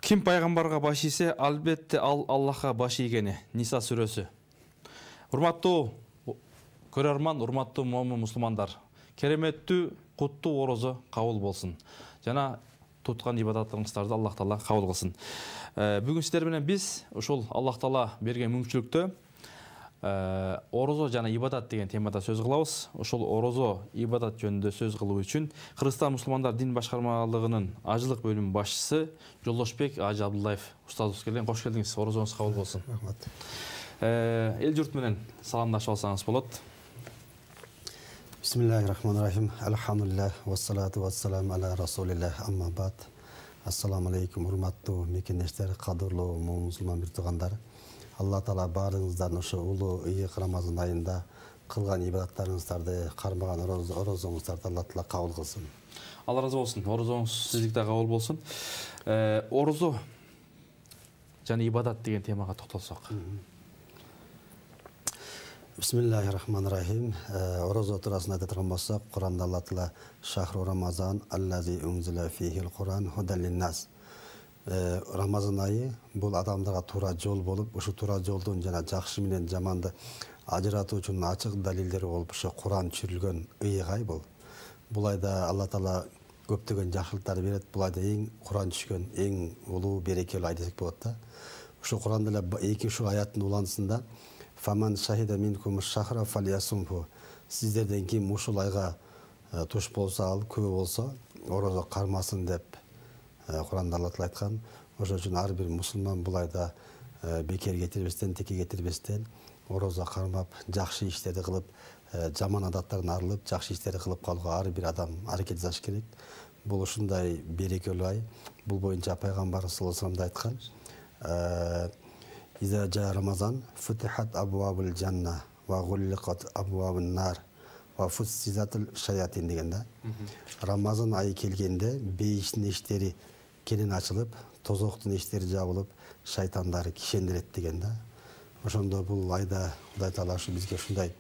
Ким пайгамбарга баш ийсе, албетте ал Аллахка баш ийгени. Ниса сүрөсү. Урматтуу көрөрман, урматтуу момун мусулмандар. Кереметтүү, куттуу орозо кабыл болсун. Жана туткан ибадаттарыңыздарды Аллах Таала кабыл кылсын. Бүгүн сиздер менен биз ушул Аллах Таала берген мүмкүнчүлүктө орозо жана ибадат деген темада сөз кылабыз. Ошол орозо ибадат жөнүндө сөз кылуу үчүн Кыргызстан мусулмандар дин башкармалыгынын ажылык бөлүмү башчысы Жолдошбек Ажы Абдуллаев устазыбыз келген. Кош келдиңиз. Орозоңуз кабыл болсун. Рахмат. Эл журт менен саламдашып алсаңыз болот. Бисмиллахиррахманиррахим. Алхамдулиллах вассалату вассаламу аля расулиллах. Амма бад. Ассаламу алейкум, урматтуу мекендештер, кадырлуу мусулман биртугандар. Алла Таала баарыңыздан ушу улуу ыйык Рамазан айында кылган ибадаттарыңыздарды, кармаган орозоңуздарды Алла Таала кабыл кылсын. Алла разы болсун. Орозоңуз сиздикте кабыл болсун. Орозо жана ибадат деген темага токтолсок. Бисмиллахиррахманиррахим. Орозо туурасында айта турган болсок, Куранда Алла Таала шахру Рамазан аллази унзила фихил Куран худан линнас. Рамазан айы бул адамдарга туура жол болуп, ушу туура жолдун жана жакшы менен жаманды ажыратуучунун ачык далилдери болуп, ушу Куран түшүрүлгөн ыйык ай бул. Бул айда Алла Таала көптөгөн жакшылыктар берет. Бул айда эң Куран түшкөн эң улуу берекелүү ай десек болот да. Ушу Куранда эле эки ушу аяттын улантысында Фаман шахида минкум шахра фалиясумху. Сиздерден ким ушул айга туш болсо, ал көбү болсо, орозо кармасын деп Куранда Алла Таала айткан. Ошон үчүн ар бир мусулман бул айда бекер кетирбестен, теке кетирбестен орозо кармап, жакшы иштерди кылып, жаман адаттардан арылып, жакшы иштерди кылып калууга ар бир адам аракет жасаш керек. Бул ушундай берекелүү ай. Бул боюнча пайгамбарыбыз саллаллаху алейхи вассалам айткан. Иза жа Рамазан футихат абуабул жанна ва гулликат абуабун нар ва фуссизатул шаятин деген да. Рамазан айы келгенде бейиштин эштери кенен ачылып, тозоктун эштери жабылып, шайтандары кишендирет деген да. Ошондо бул айда Кудай Таала ушу бизге ушундай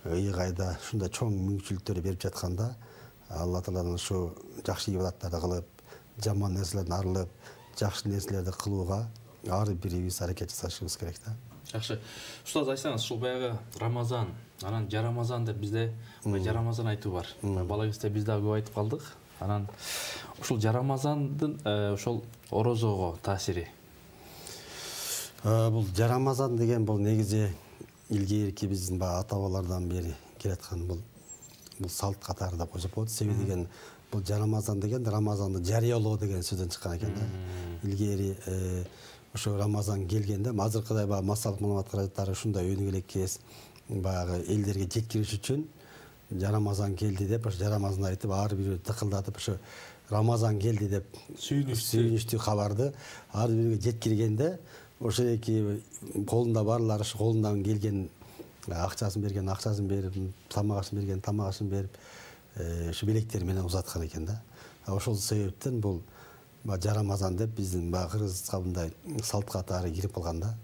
ыйык айда ушундай чоң мүмкүнчүлүктөр берип жатканда, Алла Тааланын ушу жакшы ибадаттарды кылып, жаман нерселерден арылып, жакшы нерселерди кылууга ар бирибиз аракет жасашыбыз керек да. Жакшы. Устаз айтсаңыз, ушул баягы Рамазан, анан жарамазан деп бизде жарамазан айтуу бар. Бала кезде биз дагы көп айтып калдык. Анан ушул жарамазандын ошол орозого таасири. Бул жарамазан деген бул негизи илгерки биздин ата бабалардан бери келаткан бул салт катары деп койсок болот. Себеби деген бул жарамазан деген Рамазанды жарыялоо деген сөздөн чыккан экен да. Илгери ошо Рамазан келгенде азыркыдай массалык маалымат каражаттары ушундай өнүгөлеккес баягы элдерге жеткириш үчүн Рамазан келди деп, ошо Рамазан айтып, ар бирөө тыкылдатып, ошо Рамазан келди деп сүйүнүчтүү кабарды ар бирөөгө жеткиргенде, ошо эки колунда барлары ушу колундан келген акчасын берип, тамак ашын берген тамак ашын берип, ушу белектери менен узаткан экен да. Ошол себептен бул жарамазан деп биздин кыргыз кабында салт катары кирип калган да.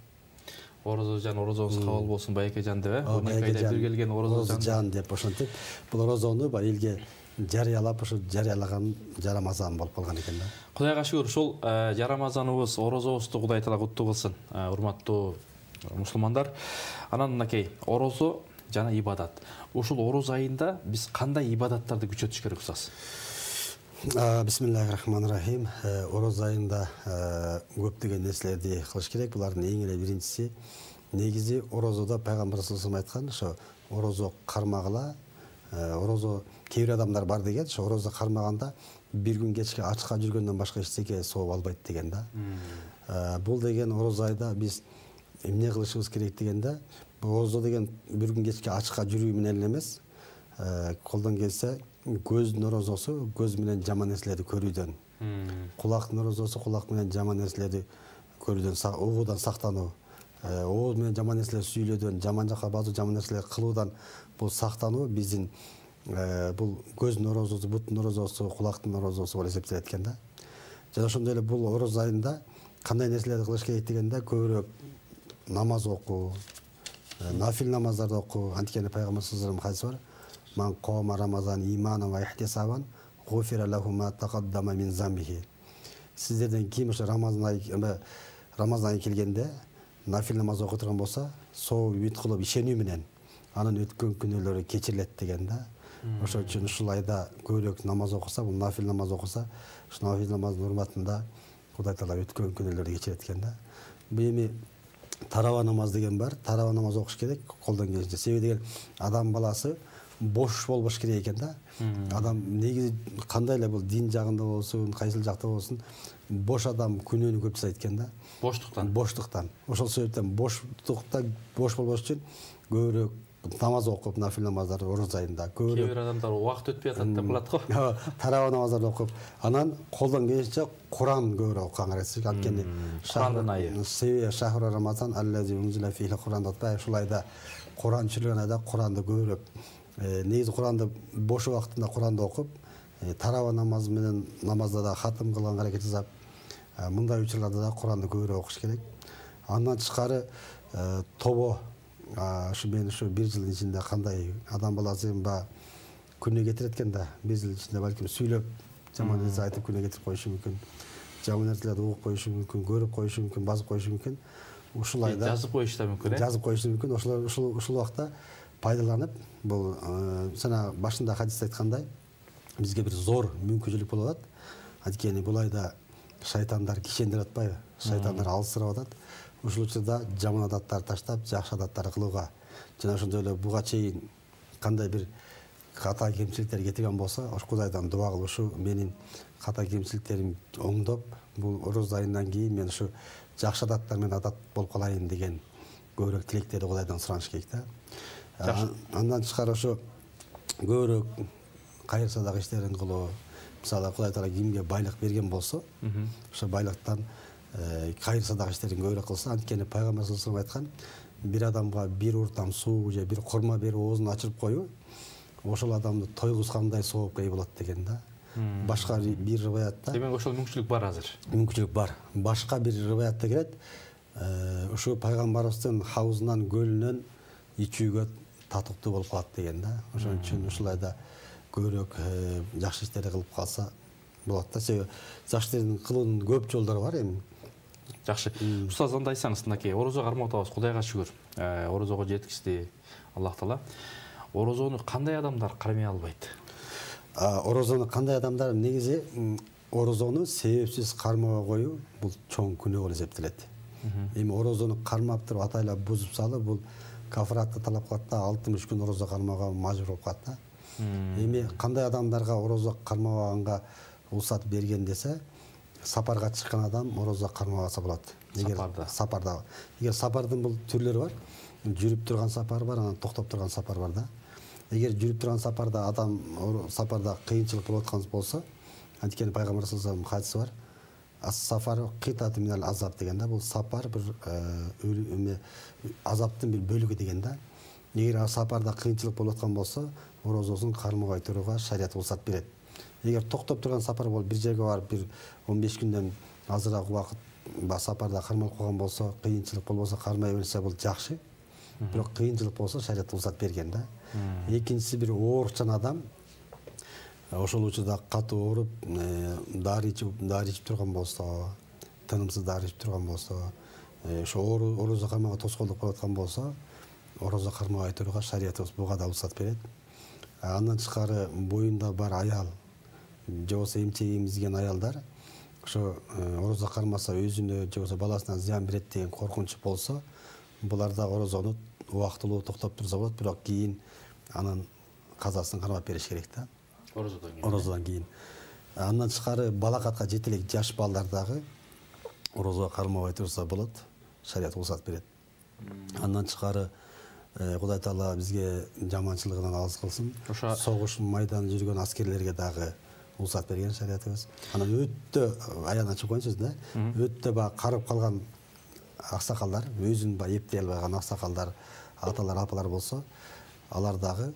Орозо жан, орозоңуз кабыл болсун байке жан деп, 12 айда бир келген орозо жан деп ошентип, бул орозону элге жарыялап, ошо жарыялаган жарамазан болуп калган экен да. Кудайга шүгүр, ушул жарамазаныбыз, орозобузду Кудай Таала куттуу кылсын, урматтуу мусулмандар. Анан мынакей, орозо жана ибадат. Ушул ороз айында биз кандай ибадаттарды күчөтүш керек устаз? Бисмиллахиррахманиррахим. Ороз айында көптөгөн нерселерди кылыш керек. Булардын эң эле биринчиси негизи орозодо пайгамбар саллаллаху алейхи айткан, ошо орозо кармагыла. Орозо кээ бир адамдар бар деген, ошо орозо кармаганда бир күн кечке ачка жүргөндөн башка эчтеке сооп албайт деген да. Бул деген ороз айда биз эмне кылышыбыз керек дегенде, орозо деген бир күн кечке ачка жүрүү менен эле эмес, колдон келсе көздүн орозосу көз менен жаман нерселерди көрүүдөн, кулактын орозосу кулак менен жаман нерселерди көрүүдөн, угуудан сактануу, ооз менен жаман нерселер сүйлөөдөн, жаман жака базуу жаман нерселер кылуудан бул сактануу биздин бул көздүн орозосу, буттун орозосу, кулактын орозосу болуп эсептелет экен да. Жана ошондой эле бул ороз айында кандай нерселерди кылыш керек дегенде, көбүрөөк намаз окуу, нафил намаздарды окуу. Анткени пайгамбар саллаллаху алейхи вассалам хадис бар. Ман кома Рамазан имаnan ва ихтисабан гуфира лаху ма тaqaddama min замбихи. сіздерден кейін ошо рамазан айы келгенде нафил намаз окуй турган болсо соо үмүт кылып ишенүү менен анын өткөн күнөөлөрү кечирилет деген да. Ошол үчүн ушул айда көбүрөөк намаз окуса, бул нафил намаз окуса, ушул нафил намаздын урматында Кудай Таала өткөн күнөөлөрдү кечирет экен да. Бул эми тарава намаз деген бар. Тарава намаз окуш керек колдон келишинче. Себеби деген адам баласы бош болбош керек экен да. Адам негизи кандай эле бул дин жагында болсун, кайсыл жакта болсун, бош адам күнөөнү көп жасайт экен да. Боштуктан. Ошол себептен боштукта бош болбош үчүн көбүрөөк намаз окуп, нафил намаздар орозо айында көбүрөөк. Кээ бир адамдар убакыт өтпөй атат деп кылат го. Тарава намаздарды окуп, анан колдон келишинче Куран көбүрөөк окуганга аракет. Анткени Курандын айы. Шахру Рамазан аллази унзила фихи Куран деп ушул айда Куран түшүрүлгөн айда Куранды көбүрөөк негизи Куранды бош убактында Куранды окуп, тарава намаз менен намазда да хатым кылганга аракет жасап, мындай учурларда да Куранды көбүрөөк окуш керек. Андан тышкары тобо ушу мен ушу бир жылдын ичинде кандай адам баласы баягы күнөө кетирет экен да, бир жылдын ичинде балким сүйлөп жаман нерсе айтып күнөө кетирип коюшу мүмкүн, жаман нерселерди угуп коюшу мүмкүн, көрүп коюшу мүмкүн, базып коюшу мүмкүн. Ушул айда жазып коюшу да мүмкүн, жазып коюшу мүмкүн. Ушул убакта пайдаланып, бул жана башында хадисте айткандай, бизге бир зор мүмкүнчүлүк болуп атат. Анткени бул айда шайтандар кишендирип атпайбы? Шайтандар алыстырып атат. Ушул учурда жаман адаттарды таштап, жакшы адаттарды кылууга жана ошондой эле буга чейин кандай бир ката кемчиликтер кетирген болсо, ошо Кудайдан дуа кылып, ушу менин ката кемчиликтерим оңдоп, бул Ороз айынан кийин мен ушу жакшы адаттар менен адат болуп калайын деген көбүрөөк тилектерди Кудайдан сураныш керек да. Андан тышкары ошо көбүрөөк кайыр садак иштерин кылуу. Мисалы Кудай Таала кимге байлык берген болсо, ошо байлыктан кайыр садак иштерин көбүрөөк кылса, анткени пайгамбар саллаллаху алейхи вассалам айткан, бир адамга бир уртам суу же бир курма берип оозун ачырып коюу, ошол адамды тойгузгандай соопка ээ болот деген да. Башка бир риваятта. Демек ошол мүмкүнчүлүк бар азыр. Мүмкүнчүлүк бар. Башка бир риваятта келет, ушу пайгамбарыбыздын хавзынан көлүнөн ичүүгө татыктуу болуп калат деген да. Ошон үчүн ушул айда көбүрөөк жакшы иштерди кылып калса болот да. Себеби жакшы иштердин кылуунун көп жолдору бар эми. Жакшы. Устаз, анда айтсаңыз, мынакей орозо кармап атабыз, Кудайга шүгүр. Орозого жеткизди Аллах Таала. Орозону кандай адамдар кармай албайт? Орозону кандай адамдар негизи орозону себепсиз кармабай коюу бул чоң күнөө болуп эсептелет. Эми орозону кармап туруп атайлап бузуп салып, бул кафаратты талап кылат да, 60 күн орозо кармаага мажбур болуп калат да. Эми кандай адамдарга орозо кармабаганга уруксат берген десе, сапарга чыккан адам орозо кармабаса болот. Сапарда. Эгер сапардын бул түрлөрү бар. Жүрүп турган сапар бар, анан токтоп турган сапар бар да. Эгер жүрүп турган сапарда адам сапарда кыйынчылык болуп аткан болсо, анткени пайгамбар саллаллаху алейхи хадиси бар. Ас-сафар китату минал азаб деген да, бул сапар бир азаптын бир бөлүгү деген да. Эгер сапарда кыйынчылык болуп аткан болсо, орозосун кармабай турууга шарият уруксат берет. Эгер токтоп турган сапар болуп, бир жерге барып, бир 15 күндөн азыраак убакыт сапарда кармалып калган болсо, кыйынчылык болбосо кармай берсе, бул жакшы. Бирок кыйынчылык болсо шарият уруксат берген да. Экинчиси бир оорукчан адам ошол учурда катуу ооруп, дары ичип турган болсо, тынымсыз дары ичип турган болсо, ошо орозо кармаага тоскоолдук болуп аткан болсо, орозо кармабай турууга шариятыбыз буга да уруксат берет. Андан тышкары боюнда бар аял, же болбосо эмчеги эмизген аялдар ошо орозо кармаса өзүнө же болбосо баласына зыян берет деген коркунуч болсо, буларда орозону убактылуу токтоп турса болот, бирок кийин анын казасын кармап бериш керек да. Орозодон кийин. Андан тышкары балакатка жете элек жаш балдар дагы орозого кармабай турса болот, шарият уруксат берет. Андан тышкары Кудай Таала бизге жаманчылыгынан алыс кылсын. Согуш майдан жүргөн аскерлерге дагы уруксат берген шариятыбыз. Анан өтө аян ачып коеюнчу да. Өтө баягы карып калган аксакалдар, өзүн баягы эптей албаган аксакалдар, аталар, апалар болсо, алар дагы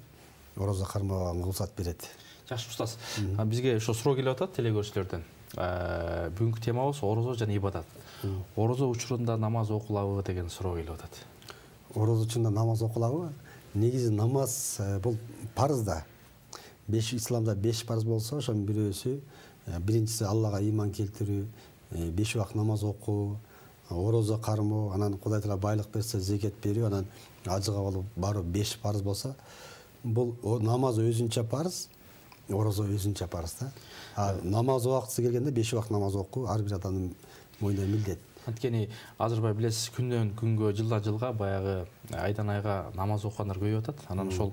орозо кармабаганга уруксат берет. Жакшы устаз. Бизге ошо суроо келип атат телекөрүүчүлөрдөн. Бүгүнкү темабыз орозо жана ибадат. Орозо учурунда намаз окулабы деген суроо келип атат. Орозо учурунда намаз окулабы? Негизи намаз бул парыз да. Исламда 5 парыз болсо, ошонун бирөөсү биринчиси Аллага ыйман келтирүү, 5 убак намаз окуу, орозо кармоо, анан Кудай Таала байлык берсе зекет берүү, анан ажыга болуп баруу 5 парыз болсо, бул намаз өзүнчө парыз, орозо өзүнчө парыз да. Намаз убактысы келгенде 5 убак намаз окуу ар бир адамдын мойнуна милдет. Анткени азыр билесиз, күндөн күнгө, жылдан жылга баягы айдан айга намаз окугандар көбөйүп атат. Анан ошол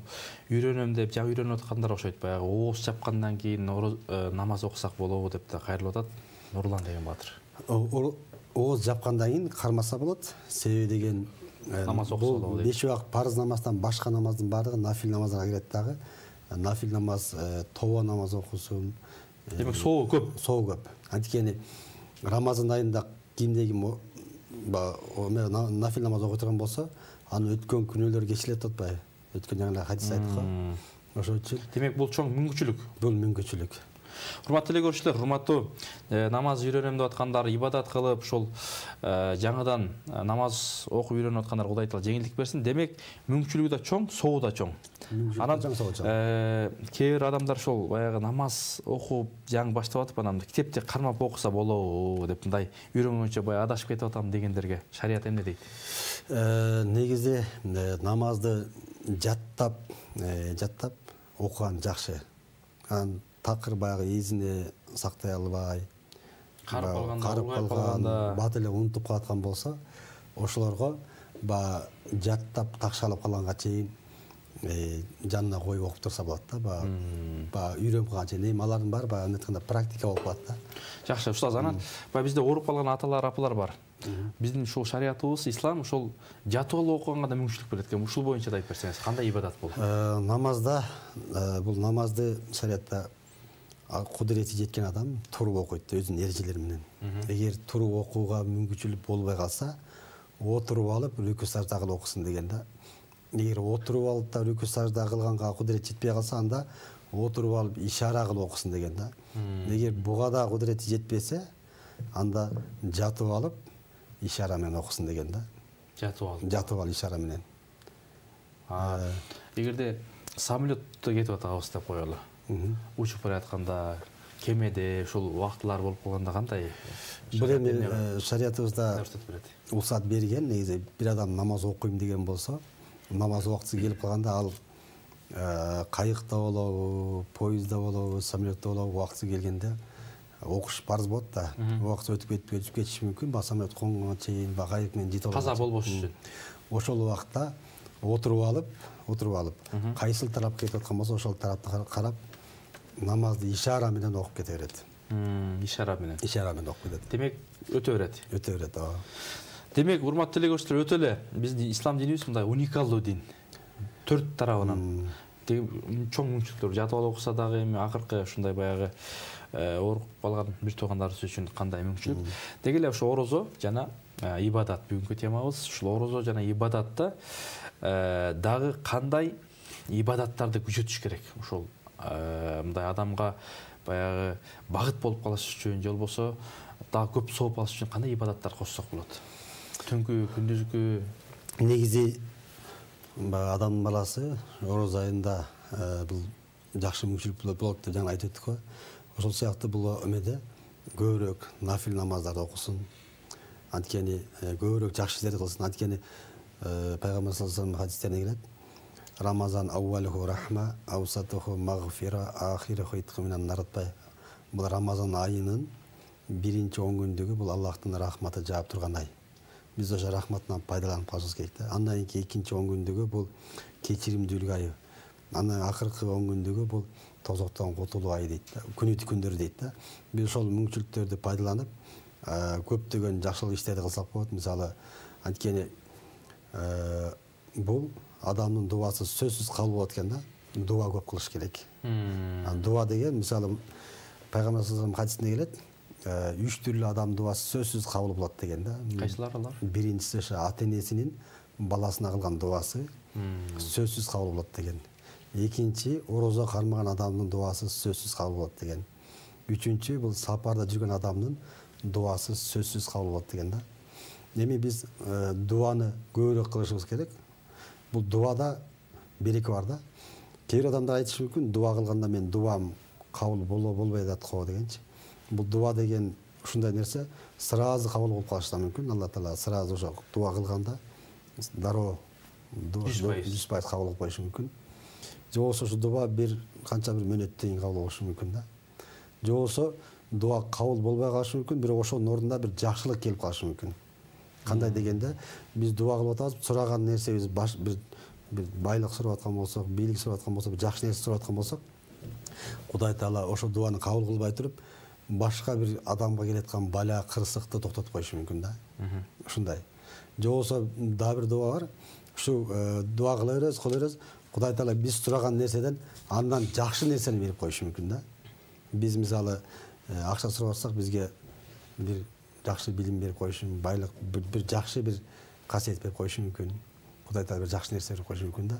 үйрөнөм деп жак үйрөнүп аткандар окшойт. Баягы ооз чапкандан кийин намаз окусак болобу деп да кайрылып атат. Нурлан деген баатыр. Ооз жапкандан кийин кармаса болот. Себеби деген намаз окуса болобу дейт. 5 убак парыз намаздан башка намаздын баардыгы нафил намазга кирет дагы. Нафил намаз, тоба намаз окусун. Демек соогу көп. Соогу көп. Анткени Рамазан айында кимде ким нафил намаз окуй турган болсо, анын өткөн күнөөлөрү кечилет атпайбы? Өткөн жаңы хадис айттык го. Ошол үчүн Демек бул чоң мүмкүнчүлүк. бул мүмкүнчүлүк. Урматтуу эле көрүүчүлөр, урматтуу намаз үйрөнөм деп аткандар, ибадат кылып, ошол жаңыдан намаз окуп үйрөнүп аткандар Кудай Таала жеңилдик берсин. Демек мүмкүнчүлүгү да чоң, соогу да чоң. Анан кээ бир адамдар ошол баягы намаз окуп жаңы баштап атып, анан китепти кармап окуса болобу деп мындай үйрөнгөнчө баягы адашып кетип атам дегендерге шарият эмне дейт? Негизи намазды жаттап окуган жакшы. Анан такыр баягы эзине сактай албай, карып калганда, бат эле унутуп калаткан болсо, ошолорго жаттап такшалып калганга чейин жанына коюп окуп турса болот да. Үйрөнүп калганга чейин. Эми алардын баары баягы айтканда практика болуп калат да. Жакшы, устаз, анан бизде ооруп калган аталар, апалар бар. Биздин ушул шариятыбыз, ислам ушул жатып алып окуганга да мүмкүнчүлүк берет экен. Ушул боюнча да айтып берсеңиз, кандай ибадат бул? Намазда бул намазды шариятта кудурети жеткен адам туруп окуйт өзүнүн эрежелери менен. Эгер туруп окууга мүмкүнчүлүк болбой калса, отуруп алып рүкү сажда кылып окусын деген да. Эгер отуруп алып да рүкү сажда кылганга кудурет жетпей калса, анда отуруп алып ишара кылып окусын деген да. Эгер буга да кудурети жетпесе, анда жатып алып ишара менен окусын деген да. Жатып алып ишара менен. Эгерде самолетто кетип атабыз деп коелу. Учуп баратканда, кемеде ушул убактылар болуп калганда кандай? Бул эми шариятыбызда уруксат берген. Негизи бир адам намаз окуйм деген болсо, намаз убактысы келип калганда ал кайыкта болобу, поездда болобу, самолетто болобу, убактысы келгенде окуш парыз болот да. Убакыт өтүп кетиши мүмкүн. Самолет конгонго чейин кайык менен жетип алат. Каза болбош үчүн. Ошол убакта отуруп алып, кайсыл тарапка кетип аткан болсо, ошол тарапты карап, намазды ишара менен окуп кете берет. Ишара менен. Ишара менен окуп кетет. Демек өтө берет. Өтө берет, ооба. Демек, урматтуу эле көрүүчүлөр, өтө эле биздин ислам динибиз мындай уникалдуу дин. 4 тарабынан чоң мүмкүнчүлүктөр жатып алып окуса дагы, эми акыркы ушундай баягы ооруп калган бир туугандарыбыз үчүн кандай мүмкүнчүлүк. Деги эле ошо орозо жана ибадат бүгүнкү темабыз. Ушул орозо жана ибадатта дагы кандай ибадаттарды күчөтүш керек? Ошол мындай адамга баягы багыт болуп калыш үчүн, же болбосо дагы көп сооп алыш үчүн кандай ибадаттар кошсок болот? Түнкү, күндүзгү? Негизи адамдын баласы орозо айында бул жакшы мүмкүнчүлүк болот деп жаңы айтып өттүк го. Ошол сыяктуу бул эмеде көбүрөөк нафил намаздарды окусун. Анткени көбүрөөк жакшы иштер кылсын. Анткени пайгамбар саллаллаху алейхи ва саллям хадистерине келет. Рамазан аввалуху рахма, аусатуху магфира, ахируху итқу минан нар. Бул Рамазан айынын биринчи 10 күндүгү бул Аллахтын рахматы жаап турган ай. Биз ошо рахматынан пайдаланып калышыбыз керек да. Андан кийин экинчи 10 күндүгү бул кечиримдүүлүк айы. Андан акыркы 10 күндүгү бул тозоктон кутулуу айы дейт да. Күнүтү күндөр дейт да. Биз ошол мүмкүнчүлүктөрдү пайдаланып, көптөгөн жакшылык иштерди кылсак болот. Мисалы, анткени бул адамдын дубасы сөзсүз кабыл болот экен да. Дуа көп кылыш керек. Дуа деген, мисалы, пайгамбар саллаллаху алейхи ва саллям хадисинде келет. 3 түрлүү адам дубасы сөзсүз кабыл болот деген да. Кайсылар алар? Биринчиси ошо ата-энесинин баласына кылган дубасы сөзсүз кабыл болот деген. Экинчи, орозо кармаган адамдын дубасы сөзсүз кабыл болот деген. Үчүнчү, бул сапарда жүргөн адамдын дубасы сөзсүз кабыл болот деген да. Эми биз дуаны көбүрөөк кылышыбыз керек. Бул дуада береке бар да. Кээ бир адамдар айтышы мүмкүн, дуа кылганда мен дуам кабыл болбой атат го дегенчи. Бул дуа деген ушундай нерсе сразу кабыл болуп калышы да мүмкүн. Алла Таала сразу ошо дуа кылганда дароо 100% кабыл болуп коюшу мүмкүн. Же болбосо ушу дуа бир канча бир мөөнөттөн кийин кабыл болушу мүмкүн да. Же болбосо дуа кабыл болбой калышы мүмкүн, бирок ошонун ордуна бир жакшылык келип калышы мүмкүн. Кандай дегенде, биз дуа кылып атабыз, сураган нерсебиз бир байлык сурап аткан болсок, бийлик сурап аткан болсок, жакшы нерсе сурап аткан болсок, Кудай Таала ошо дуаны кабыл кылбай туруп, башка бир адамга келаткан бала, кырсыкты токтотуп коюшу мүмкүн да. Ушундай. Же болбосо дагы бир дуа бар. Ушу дуа кыла беребиз, Кудай Таала биз сураган нерседен андан жакшы нерсени берип коюшу мүмкүн да. Биз мисалы акча сурап атсак, бизге бир жакшы билим берип коюшу, байлык, бир жакшы бир касиет берип коюшу мүмкүн. Кудай Таала бир жакшы нерсе берип коюшу мүмкүн да.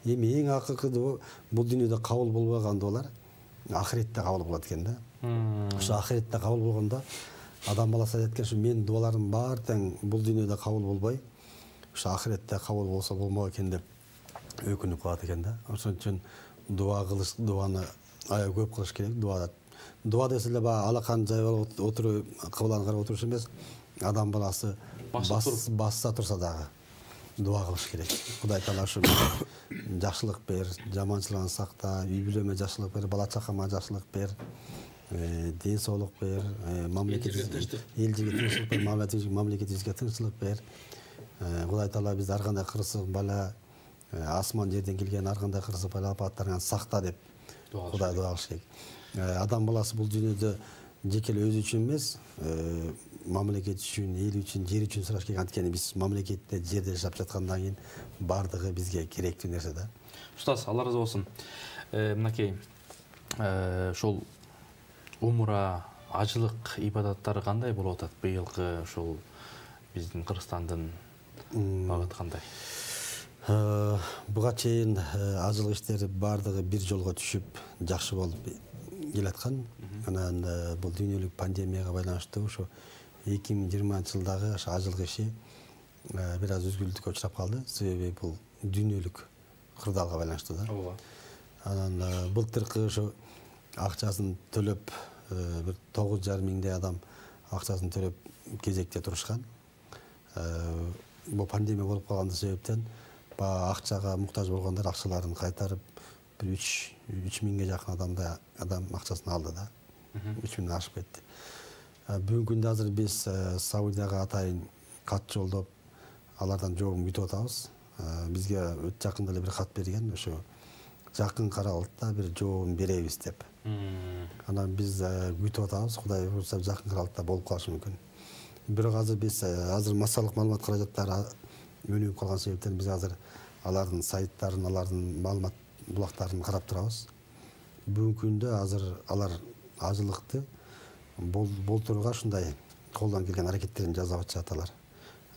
Эми эң акыркы бул дүйнөдө кабыл болбогон дуалар ахиретте кабыл болот экен да. Ошо ахиретте кабыл болгондо адам баласы айтат экен, ушу менин дуаларым баары тең бул дүйнөдө кабыл болбой, ушу ахиретте кабыл болсо болмок экен деп өкүнүп калат экен да. Ошон үчүн дуаны аябай көп кылыш керек. Дуа десе эле баягы алакан жай болуп отуруп, кыбланы карап отуруш эмес, адам баласы басса турса дагы дуа кылыш керек. Кудай Таала ушу жакшылык бер, жаманчылыктан сакта, үй бүлөмө жакшылык бер, бала чакама жакшылык бер, ден соолук бер, элчиге тынччылык бер, мамлекетибизге тынччылык бер. Кудай Таала бизди ар кандай кырсык бала, асман жерден келген ар кандай кырсык бала апаттардан сакта деп Кудай дуа кылыш керек. Адам баласы бул дүйнөдө жеке эле өзү үчүн эмес, мамлекет үчүн, эл үчүн, жер үчүн сураш керек. Анткени биз мамлекетте, жерде жашап жаткандан кийин бардыгы бизге керектүү нерсе да. Устаз, Алла разы болсун. Мынакей ошол умра, ажылык ибадаттары кандай болуп атат быйылкы ошол биздин Кыргызстандын багыты кандай? Буга чейин ажылык иштери бардыгы бир жолго түшүп, жакшы болуп келаткан. Анан бул дүйнөлүк пандемияга байланыштуу ошо 2020-жылдагы ошо ажылык иши бир аз үзгүлтүккө учурап калды. Себеби бул дүйнөлүк кырдаалга байланыштуу да. Ооба. Анан былтыркы ошо акчасын төлөп бир 9,5 миңдей адам акчасын төлөп кезекте турушкан. Бул пандемия болуп калган себептен акчага муктаж болгондор акчаларын кайтарып, бир 3 миңге жакын адам акчасын алды да. 3 миңден ашып кетти. Бүгүнкү күндө азыр биз Саудияга атайын кат жолдоп, алардан жообун күтүп атабыз. Бизге өтө жакында эле бир кат берген, ошо жакын каралыкта бир жообун беребиз деп. Анан биз күтүп атабыз, Кудай буйрса жакын каралыкта болуп калышы мүмкүн. Бирок азыр биз массалык маалымат каражаттары өнүгүп калган себептен биз азыр алардын сайттарын, алардын маалымат булактарын карап турабыз. Бүгүнкү күндө азыр алар ажылыкты болтурууга ушундай колдон келген аракеттерин жасап атышат алар.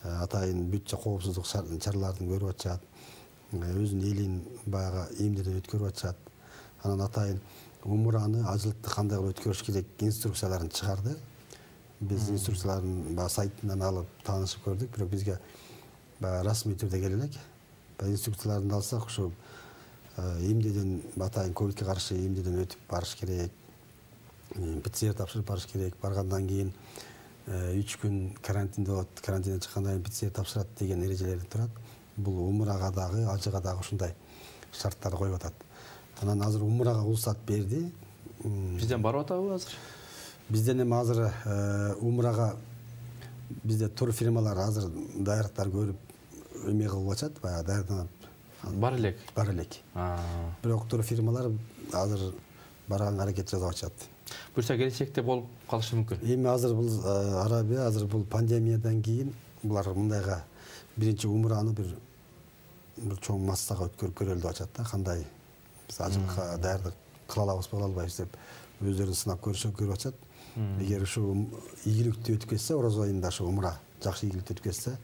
Атайын бүтчө коопсуздук чараларын көрүп атышат. Өзүнүн элин баягы эмдеден өткөрүп атышат. Анан атайын умраны, ажылыкты кандай кылып өткөрүш керек инструкцияларын чыгарды. Биз инструкцияларын сайтынан алып таанышып көрдүк, бирок бизге расмий түрдө келе элек. Инструкцияларын алсак, ушу эмдеден атайын ковидке каршы эмдеден өтүп барыш керек. ПЦР тапшырып барыш керек. Баргандан кийин 3 күн карантинде болот. Карантинден чыккандан кийин ПЦР тапшырат деген эрежелер турат. Бул умрага дагы, ажыга дагы ушундай шарттар коюп атат. Анан азыр умрага уруксат берди. Бизден барып атабы азыр? Бизден эми азыр умрага бизде тур фирмалар азыр даярдыктар көрүп эме кылып атышат, баягы даярданып бар элек. Бар элек. Бирок тур фирмалар азыр барганга аракет жасап атышат. Буюрса келечекте болуп калышы мүмкүн. Эми азыр бул Арабия, азыр бул пандемиядан кийин булар мындайга биринчи умраны бир чоң массага өткөрүп көрөлү деп атышат да, кандай биз ажылыкка даярдык кыла алабыз, кыла албайбыз деп өздөрүн сынап көрүп атышат. Эгер ушу ийгиликтүү өтүп кетсе, Ороз айында ушу умра жакшы ийгиликтүү өтүп кетсе,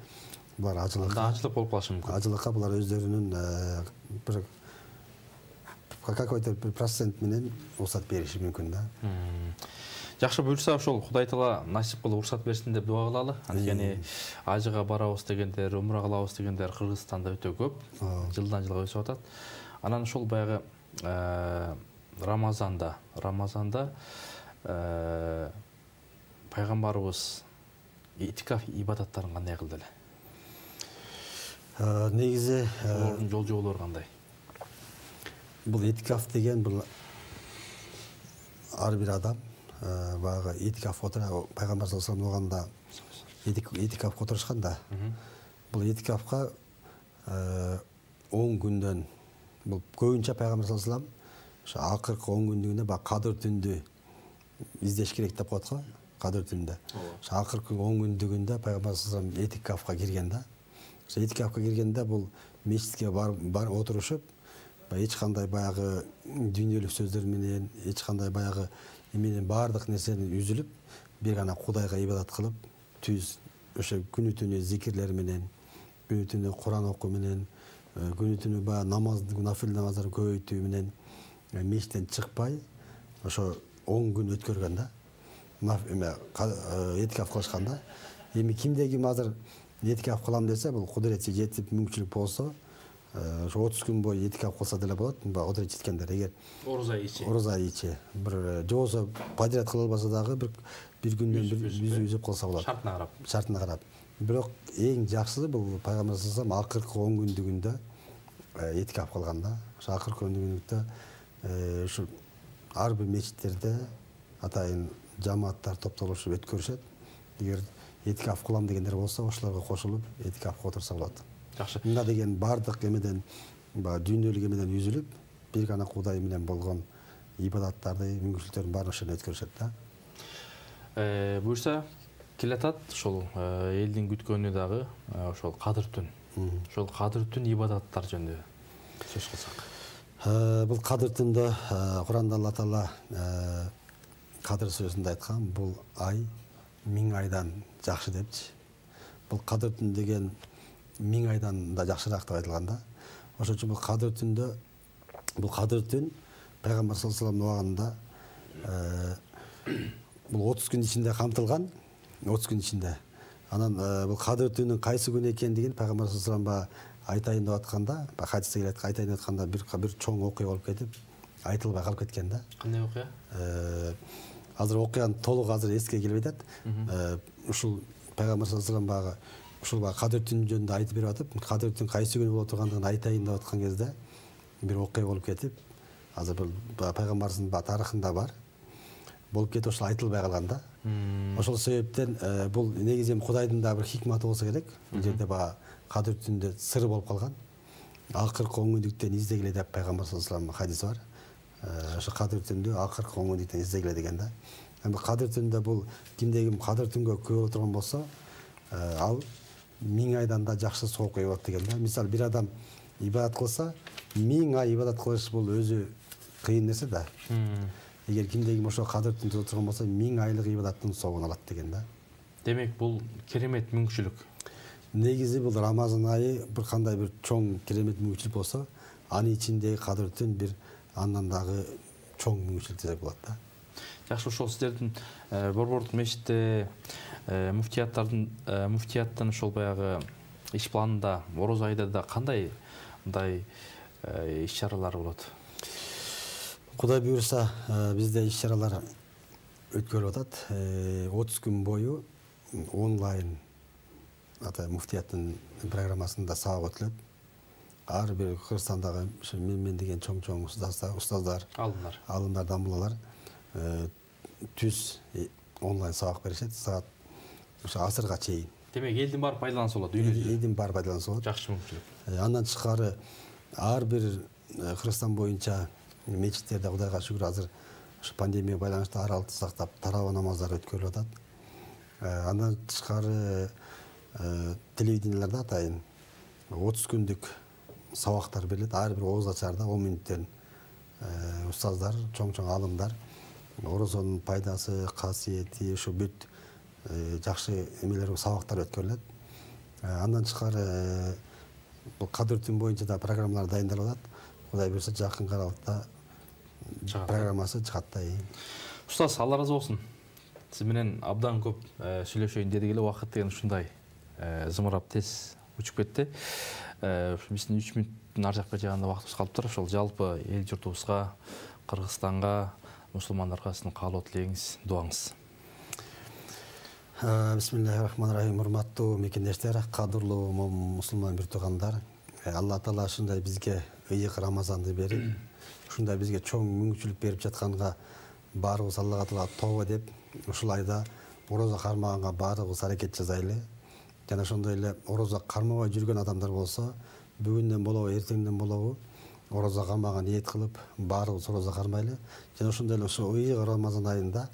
булар ажылык болуп калышы мүмкүн. Ажылыкка булар өздөрүнүн бир какой-то процент менен уруксат бериши мүмкүн да. Жакшы, буюрса ошол Кудай Таала насип кылып уруксат берсин деп дуа кылалы. Анткени ажыга барабыз дегендер, умра кылабыз дегендер Кыргызстанда өтө көп. Жылдан жылга өсүп атат. Анан ошол баягы Рамазанда пайгамбарыбыз этикаф ибадаттарын кандай кылды эле? Негизи Олордун жол жоболору кандай? бул этикаф деген бул ар бир адам баягы этикаф отура пайгамбар саллаллаху алейхи оганда этикафка отурушкан да. Бул этикафка 10 күндөн бул көбүнчө пайгамбар саллаллаху алейхи ошо акыркы 10 күндүгүндө баягы кадыр түндү издеш керек деп коет го, кадыр түндө. Ошо акыркы 10 күндүгүндө пайгамбар саллаллаху алейхи этикафка кирген да. Ошо этикафка киргенде бул мечитке барып отурушуп, эч кандай баягы дүйнөлүк сөздөр менен, эч кандай баягы эменен баардык нерсени үзүлүп, бир гана Кудайга ибадат кылып, түз ошо күнү түнү зикирлер менен, күнү түнү Куран окуу менен, күнү түнү баягы нафил намаздарды көбөйтүү менен мечиттен чыкпай, ошо 10 күн өткөргөн да. Этикаф кылышканда. Эми кимде ким азыр этикаф кылам десе, бул кудуретке жетип мүмкүнчүлүк болсо, ошо 30 күн бою этикаф кылса деле болот. Кудурет жеткендер, эгер ороза ичи бир жобосо подряд кыла албаса дагы бир күндөн үзүп кылса болот. Шартына карап. Бирок эң жакшысы бул пайгамбар саллаллаху алейхи акыркы 10 күндүгүндө этикаф кылганда. Ошо акыркы 10 күндүгүндө ушу ар бир мечиттерде атайын жамааттар топтолушуп өткөрүшөт. Эгер этикаф кылам дегендер болсо, ошолорго кошулуп этикафка отурса болот. Жакшы. Мында деген бардык эмеден, дүйнөлүк эмеден үзүлүп, бир гана Кудай менен болгон ибадаттарды, мүмкүнчүлүктөрдүн баарын ошондо өткөрүшөт да. Буюрса келатат ошол элдин күткөнү дагы ошол кадыр түн. Ошол кадыр түн ибадаттар жөнүндө сөз кылсак. Бул кадыр түндө Куранда Алла Таала кадыр сөзүндө айткан, бул ай 1000 айдан жакшы депчи. Бул кадыр түн деген 1000 айдан да жакшыраак деп айтылган да. Ошон үчүн бул кадыр түндө, бул кадыр түн пайгамбар саллаллаху алейхи убагында бул 30 күн ичинде камтылган, 30 күн ичинде. Анан бул кадыр түнүн кайсы күн экендигин пайгамбар саллаллаху алейхи айтайын деп атканда, хадисте келет, айтайын деп атканда бир чоң окуя болуп кетип, айтылбай калып кеткен да. Кандай окуя? Азыр окуяны толук азыр эске келбей атат. Ушул пайгамбар саллаллаху алейхи багы ушул кадыр түн жөнүндө айтып берип атып, кадыр түн кайсы күнү боло тургандыгын айтайын деп аткан кезде бир окуя болуп кетип, азыр бул пайгамбардын тарыхында бар. Болуп кетип ошол айтылбай калган да. Ошол себептен бул негизи Кудайдын да бир хикматы болсо керек. Бул жерде кадыр түндө сыры болуп калган. Акыркы 10 күндүктөн издегиле деп пайгамбар саллаллаху алейхи хадис бар. Ошо кадыр түндө акыркы 10 күндүктөн издегиле дегенде. Эми кадыр түндө бул кимде ким кадыр түнгө күбө боло турган болсо, ал 1000 айдан да жакшы сооп коет дегенде. Мисалы бир адам ибадат кылса, 1000 ай ибадат кылыш бул өзү кыйын нерсе да. Эгер кимде ким ошо кадыр түндө турган болсо, 1000 айлык ибадаттын соогун алат деген да. Демек бул керемет мүмкүнчүлүк. Негизи бул Рамазан айы бир кандай бир чоң керемет мүмкүнчүлүк болсо, анын ичиндеги кадыр түн бир андан дагы чоң мүмкүнчүлүк десек болот да. Жакшы, ошол сиздердин борбордук мечитте муфтияттын ошол баягы иш планында ороз айда да кандай мындай иш чаралар болот? Кудай буйрса, бизде иш чаралар өткөрүлүп атат. 30 күн бою онлайн муфтияттын программасында сабак өтүлөт. Ар бир Кыргызстандагы мен деген чоң устаздар, алымдар, дамбулалар түз онлайн сабак беришет, саат ошо асырга чейин. Демек элдин баары пайдаланса болот, дүйнөдө. Элдин баары пайдаланса болот. Жакшы мүмкүнчүлүк. Андан тышкары ар бир Кыргызстан боюнча мечиттерде Кудайга шүгүр азыр ошо пандемия байланыштуу аралыкты сактап тарава намаздар өткөрүлүп атат. Андан тышкары телевиденияларда атайын 30 күндүк сабактар берилет. Ар бир ооз ачарда 10 мүнөттөн устаздар, чоң алымдар орозонун пайдасы, касиети, ушу бүт жакшы эмелер, сабактар өткөрүлөт. Андан тышкары бул кадыр түн боюнча да программалар дайындалып атат. Кудай буйрса жакын аралыкта программасы чыгат да. Устаз, Алла ыраазы болсун. Сиз менен абдан көп сүйлөшөйүн дедик эле, убакыт деген ушундай зымырап тез учуп кетти. Биздин 3 мүнөттүн ар жакка жагында убактыбыз калыптыр. Ошол жалпы эл журтубузга, Кыргызстанга, мусулмандарга сиздин каалоо тилегиңиз, дуаңыз. Бисмиллахиррахманиррахим. Урматтуу мекендештер, кадырлуу мусулман бир туугандар. Алла Таала ушундай бизге ыйык Рамазанды берип, ушундай бизге чоң мүмкүнчүлүк берип жатканга баарыбыз Аллага Таала тобо деп, ушул айда орозо кармаганга баарыбыз аракет жасайлы. Жана ошондой эле орозо кармабай жүргөн адамдар болсо, бүгүндөн болобу, эртеңден болобу орозо кармага ниет кылып, баарыбыз орозо кармайлы. Жана ошондой эле ушул ыйык Рамазан айында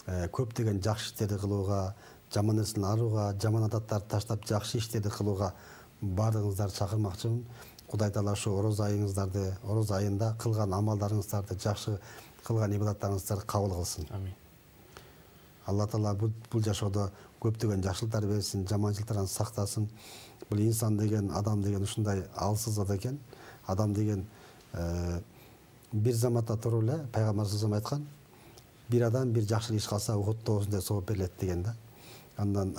көптөгөн жакшы иштерди кылууга, жаман нерсени арууга, жаман адаттарды таштап жакшы иштерди кылууга баардыгыңыздарды чакырмакчымын. Кудай Таала ушу орозо айыңыздарды, орозо айында кылган амалдарыңыздарды, жакшы кылган ибадаттарыңыздарды кабыл кылсын. Амин. Алла Таала бул жашоодо көптөгөн жакшылыктар берсин, жаманчылыктардан сактасын. Бул инсан деген, адам деген ушундай алсыз зат экен. Адам деген бир заматта туруп эле пайгамбар саллаллаху алейхи айткан, бир адам бир жакшы иш кылса Ухуд тоосундай сооп берилет деген да. Андан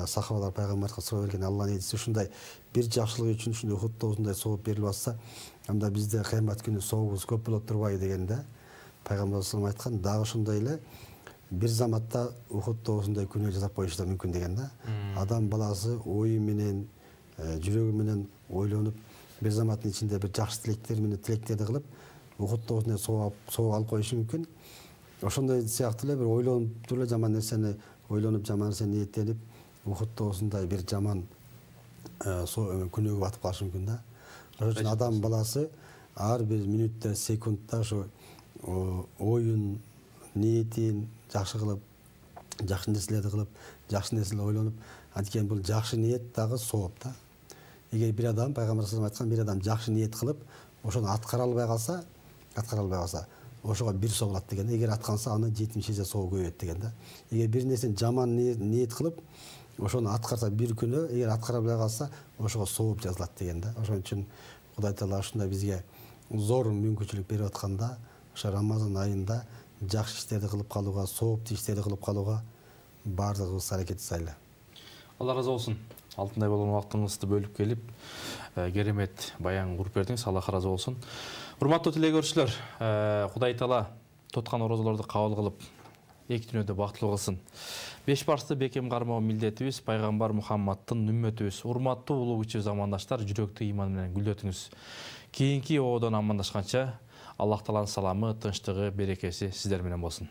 сахабалар пайгамбарга суроо берген, Алланын элчиси ушундай бир жакшылык үчүн ушундай Ухуд тоосундай сооп берилип атса, анда бизде кыямат күнү сообубуз көп болот турбайбы деген да. Пайгамбар саллаллаху алейхи айткан, дагы ошондой эле бир заматта Ухуд тоосундай күнөө жасап коюшу да мүмкүн деген да. Адам баласы ою менен, жүрөгү менен ойлонуп, бир заматтын ичинде бир жакшы тилектер менен тилектерди кылып, Ухуд тоосундай сооп алып коюшу мүмкүн. Ошондой сыяктуу эле бир ойлонуп туруп жаман нерсени ойлонуп, жаман нерсени ниеттенип, Ухуд тоосундай бир жаман күнөөгө батып калышы мүмкүн да. Ошон үчүн адам баласы ар бир мүнөттө, секундта ошо оюн, ниетин жакшы кылып, жакшы нерселерди кылып, жакшы нерселерди ойлонуп, анткени бул жакшы ниет дагы сооп да. Эгер бир адам, пайгамбар саллаллаху алейхи айткан, бир адам жакшы ниет кылып, ошону аткара албай калса, ошого бир соо болот деген. Эгер атканса, аны 70 эсе соо көбөйөт деген да. Эгер бир нерсени жаман ниет кылып, ошону аткарса бир күнөө, эгер аткара албай калса, ошого сооп жазылат деген да. Ошон үчүн Кудай Таала ушундай бизге зор мүмкүнчүлүк берип атканда, ошо Рамазан айында жакшы иштерди кылып калууга, сооптуу иштерди кылып калууга баардыгыбыз аракет жасайлы. Алла разы болсун. Алтындай болгон убактыңызды бөлүп келип, керемет баян куруп бердиңиз. Алла разы болсун. Урматтуу телегөрүүчүлөр, Кудай Таала тоткан орозолорду кабыл кылып, эки дүйнөдө бактылуу кылсын. Беш барсты бекем кармоо милдетибиз, пайгамбар Мухаммадтын үммөтүбүз. Урматтуу улуу кичүү замандаштар, жүрөктүү иман менен гүлдөтүңүз. Кийинки оодон амандашканча, Аллах Тааланын саламы, тынчтыгы, берекеси сиздер менен болсун.